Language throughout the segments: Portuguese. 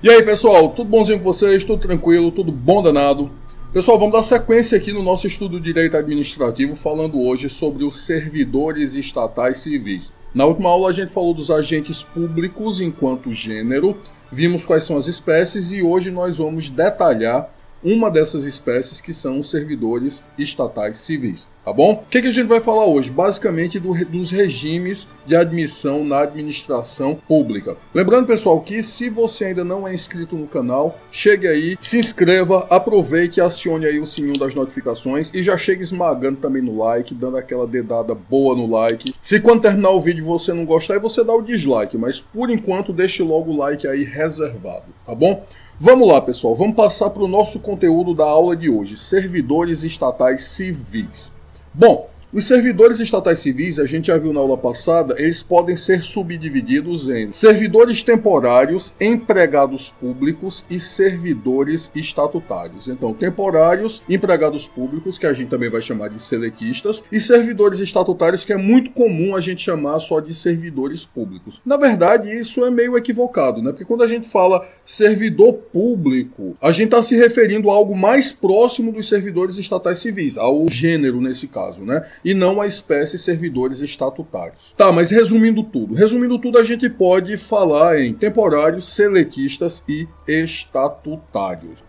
E aí pessoal, tudo bonzinho com vocês? Tudo tranquilo? Tudo bom danado? Pessoal, vamos dar sequência aqui no nosso estudo de Direito Administrativo, falando hoje sobre os servidores estatais civis. Na última aula a gente falou dos agentes públicos enquanto gênero, vimos quais são as espécies e hoje nós vamos detalhar uma dessas espécies que são os servidores estatais civis, tá bom? O que a gente vai falar hoje? Basicamente dos regimes de admissão na administração pública. Lembrando, pessoal, que se você ainda não é inscrito no canal, chegue aí, se inscreva, aproveite e acione aí o sininho das notificações e já chegue esmagando também no like, dando aquela dedada boa no like. Se quando terminar o vídeo você não gostar, aí você dá o dislike, mas por enquanto deixe logo o like aí reservado, tá bom? Vamos lá, pessoal, vamos passar para o nosso conteúdo da aula de hoje, servidores estatais civis. Bom, os servidores estatais civis, a gente já viu na aula passada, eles podem ser subdivididos em servidores temporários, empregados públicos e servidores estatutários. Então, temporários, empregados públicos, que a gente também vai chamar de seletistas, e servidores estatutários, que é muito comum a gente chamar só de servidores públicos. Na verdade, isso é meio equivocado, né? Porque quando a gente fala servidor público, a gente está se referindo a algo mais próximo dos servidores estatais civis, ao gênero nesse caso, né? E não a espécie servidores estatutários. Tá, mas resumindo tudo a gente pode falar em temporários, seletistas e estatutários.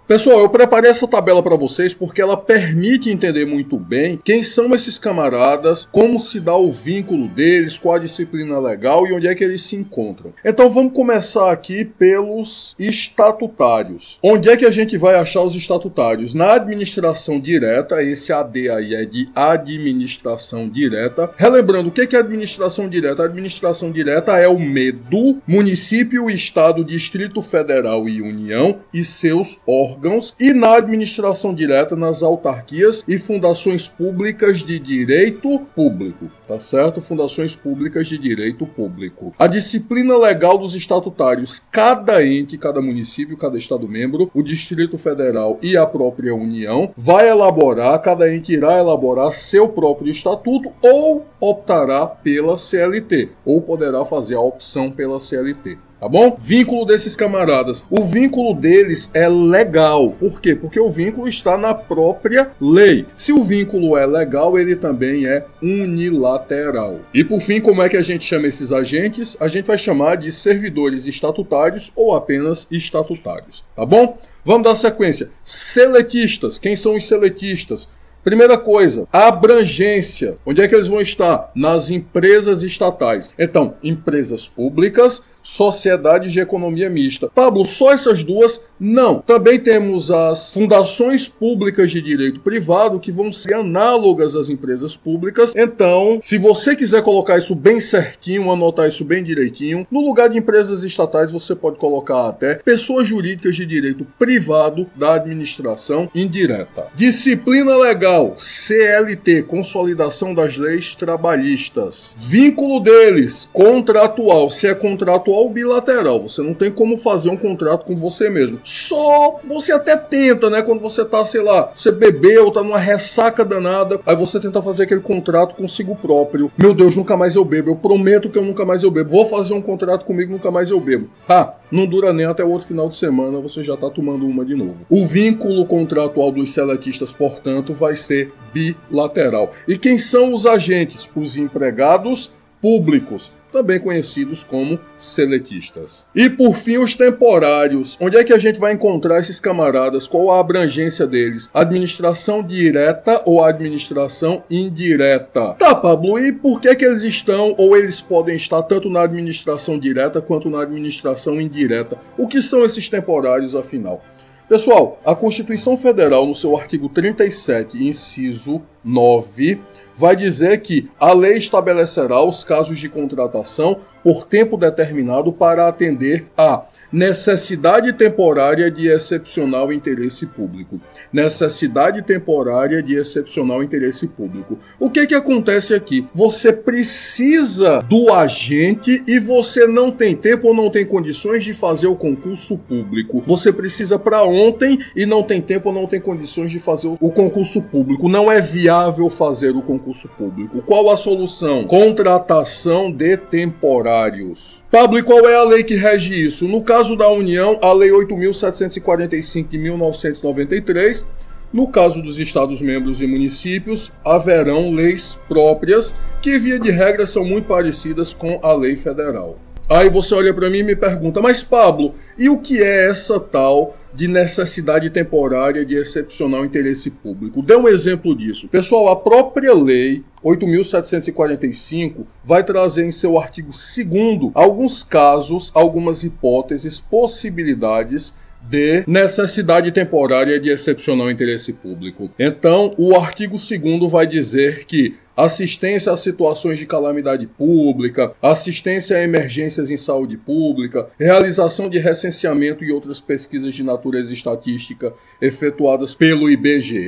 Pessoal, eu preparei essa tabela para vocês porque ela permite entender muito bem quem são esses camaradas, como se dá o vínculo deles, qual a disciplina legal e onde é que eles se encontram. Então vamos começar aqui pelos estatutários. Onde é que a gente vai achar os estatutários? Na administração direta, esse AD aí é de administração direta. Relembrando, o que é administração direta? A administração direta é o MEDU, município, estado, distrito federal e união e seus órgãos, e na administração direta nas autarquias e fundações públicas de direito público, tá certo? Fundações públicas de direito público. A disciplina legal dos estatutários, cada ente, cada município, cada estado membro, o Distrito Federal e a própria União, vai elaborar, cada ente irá elaborar seu próprio estatuto ou optará pela CLT, ou poderá fazer a opção pela CLT. Tá bom? Vínculo desses camaradas. O vínculo deles é legal. Por quê? Porque o vínculo está na própria lei. Se o vínculo é legal, ele também é unilateral. E por fim, como é que a gente chama esses agentes? A gente vai chamar de servidores estatutários ou apenas estatutários. Tá bom? Vamos dar sequência. Seletistas. Quem são os seletistas? Primeira coisa, a abrangência. Onde é que eles vão estar? Nas empresas estatais. Então, empresas públicas, sociedades de economia mista. Pablo, só essas duas? Não. Também temos as fundações públicas de direito privado, que vão ser análogas às empresas públicas. Então, se você quiser colocar isso bem certinho, anotar isso bem direitinho, no lugar de empresas estatais, você pode colocar até pessoas jurídicas de direito privado da administração indireta. Disciplina legal, CLT, Consolidação das Leis Trabalhistas. Vínculo deles, contratual. Se é contratual ou bilateral, você não tem como fazer um contrato com você mesmo. Só você até tenta, né? Quando você tá, sei lá, você bebeu, tá numa ressaca danada, aí você tenta fazer aquele contrato consigo próprio. Meu Deus, nunca mais eu bebo. Eu prometo que eu nunca mais eu bebo. Vou fazer um contrato comigo, nunca mais eu bebo. Não dura nem até o outro final de semana, você já tá tomando uma de novo. O vínculo contratual dos seletistas, portanto, vai ser bilateral. E quem são os agentes? Os empregados públicos, também conhecidos como seletistas. E por fim, os temporários. Onde é que a gente vai encontrar esses camaradas? Qual a abrangência deles? Administração direta ou administração indireta? Tá, Pablo, e por que eles estão ou eles podem estar tanto na administração direta quanto na administração indireta? O que são esses temporários, afinal? Pessoal, a Constituição Federal, no seu artigo 37, inciso 9, vai dizer que a lei estabelecerá os casos de contratação por tempo determinado para atender a necessidade temporária de excepcional interesse público. Necessidade temporária de excepcional interesse público. O que acontece aqui? Você precisa do agente e você não tem tempo ou não tem condições de fazer o concurso público. Você precisa para ontem e não tem tempo ou não tem condições de fazer o concurso público. Não é viável fazer o concurso público. Qual a solução? Contratação de temporários. Pablo, e qual é a lei que rege isso? No caso da União, a Lei 8.745 de 1993. No caso dos Estados-membros e municípios, haverão leis próprias que, via de regra, são muito parecidas com a lei federal. Aí você olha para mim e me pergunta, mas Pablo, e o que é essa tal de necessidade temporária de excepcional interesse público? Dê um exemplo disso. Pessoal, a própria lei 8.745 vai trazer em seu artigo 2º alguns casos, algumas hipóteses, possibilidades de necessidade temporária de excepcional interesse público. Então, o artigo 2º vai dizer que assistência a situações de calamidade pública, assistência a emergências em saúde pública, realização de recenseamento e outras pesquisas de natureza estatística efetuadas pelo IBGE,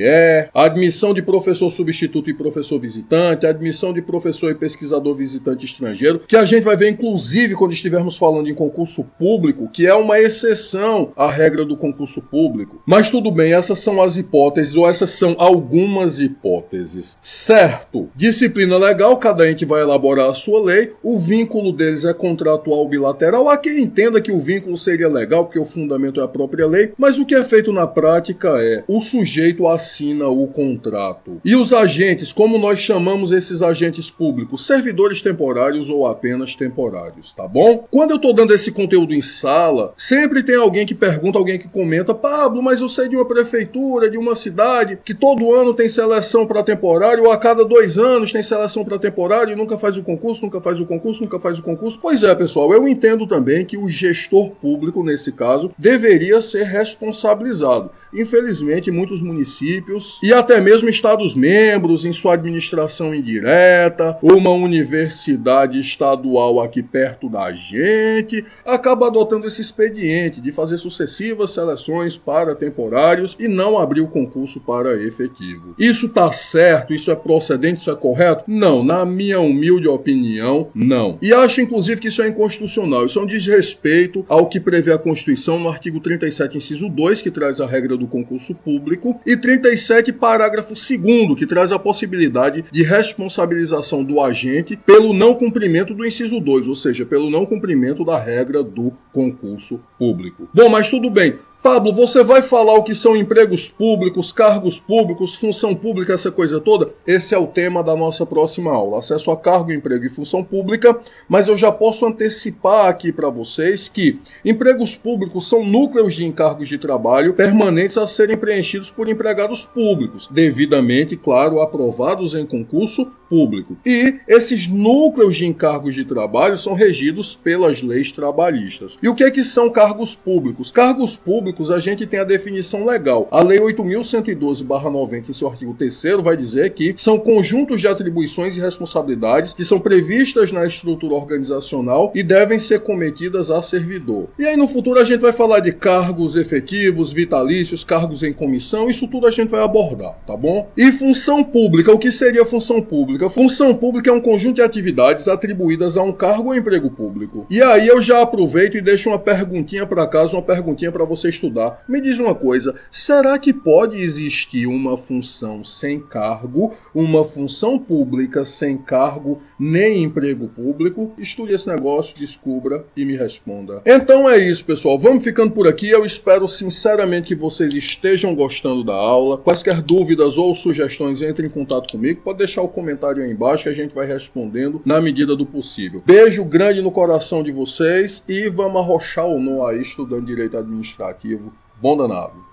admissão de professor substituto e professor visitante, admissão de professor e pesquisador visitante estrangeiro, que a gente vai ver inclusive quando estivermos falando em concurso público, que é uma exceção à regra do concurso público. Mas tudo bem, essas são as hipóteses, ou essas são algumas hipóteses. Certo. Disciplina legal, cada ente vai elaborar a sua lei, o vínculo deles é contratual bilateral. Há quem entenda que o vínculo seria legal, porque o fundamento é a própria lei, mas o que é feito na prática é, o sujeito assina o contrato. E os agentes, como nós chamamos esses agentes públicos? Servidores temporários ou apenas temporários, tá bom? Quando eu tô dando esse conteúdo em sala, sempre tem alguém que pergunta, alguém que comenta, Pablo, mas eu sei de uma prefeitura, de uma cidade, que todo ano tem seleção para temporário, ou a cada 2 anos tem seleção para temporário e nunca faz o concurso, nunca faz o concurso, nunca faz o concurso. Pois é, pessoal, eu entendo também que o gestor público, nesse caso, deveria ser responsabilizado. Infelizmente, muitos municípios e até mesmo estados-membros, em sua administração indireta, uma universidade estadual aqui perto da gente, acaba adotando esse expediente de fazer sucessivas seleções para temporários e não abrir o concurso para efetivo. Isso está certo? Isso é procedente? Isso é correto? Não, na minha humilde opinião, não. E acho inclusive que isso é inconstitucional. Isso é um desrespeito ao que prevê a Constituição no artigo 37, inciso 2, que traz a regra do concurso público, e 37, parágrafo 2º, que traz a possibilidade de responsabilização do agente pelo não cumprimento do inciso 2, ou seja, pelo não cumprimento da regra do concurso público. Bom, mas tudo bem. Pablo, você vai falar o que são empregos públicos, cargos públicos, função pública, essa coisa toda? Esse é o tema da nossa próxima aula, acesso a cargo, emprego e função pública, mas eu já posso antecipar aqui para vocês que empregos públicos são núcleos de encargos de trabalho permanentes a serem preenchidos por empregados públicos, devidamente, claro, aprovados em concurso público. E esses núcleos de encargos de trabalho são regidos pelas leis trabalhistas. E o que é que são cargos públicos? Cargos públicos, a gente tem a definição legal. A Lei 8.112/90, em seu artigo 3º, vai dizer que são conjuntos de atribuições e responsabilidades que são previstas na estrutura organizacional e devem ser cometidas a servidor. E aí no futuro a gente vai falar de cargos efetivos, vitalícios, cargos em comissão, isso tudo a gente vai abordar, tá bom? E função pública, o que seria função pública? Função pública é um conjunto de atividades atribuídas a um cargo ou emprego público. E aí eu já aproveito e deixo uma perguntinha para casa, uma perguntinha para você estudar. Me diz uma coisa, será que pode existir uma função sem cargo, uma função pública sem cargo, nem emprego público? Estude esse negócio, descubra e me responda. Então é isso, pessoal. Vamos ficando por aqui. Eu espero sinceramente que vocês estejam gostando da aula. Quaisquer dúvidas ou sugestões, entre em contato comigo. Pode deixar o comentário aí embaixo que a gente vai respondendo na medida do possível. Beijo grande no coração de vocês e vamos arrochar o nó aí estudando direito administrativo. Bom danado.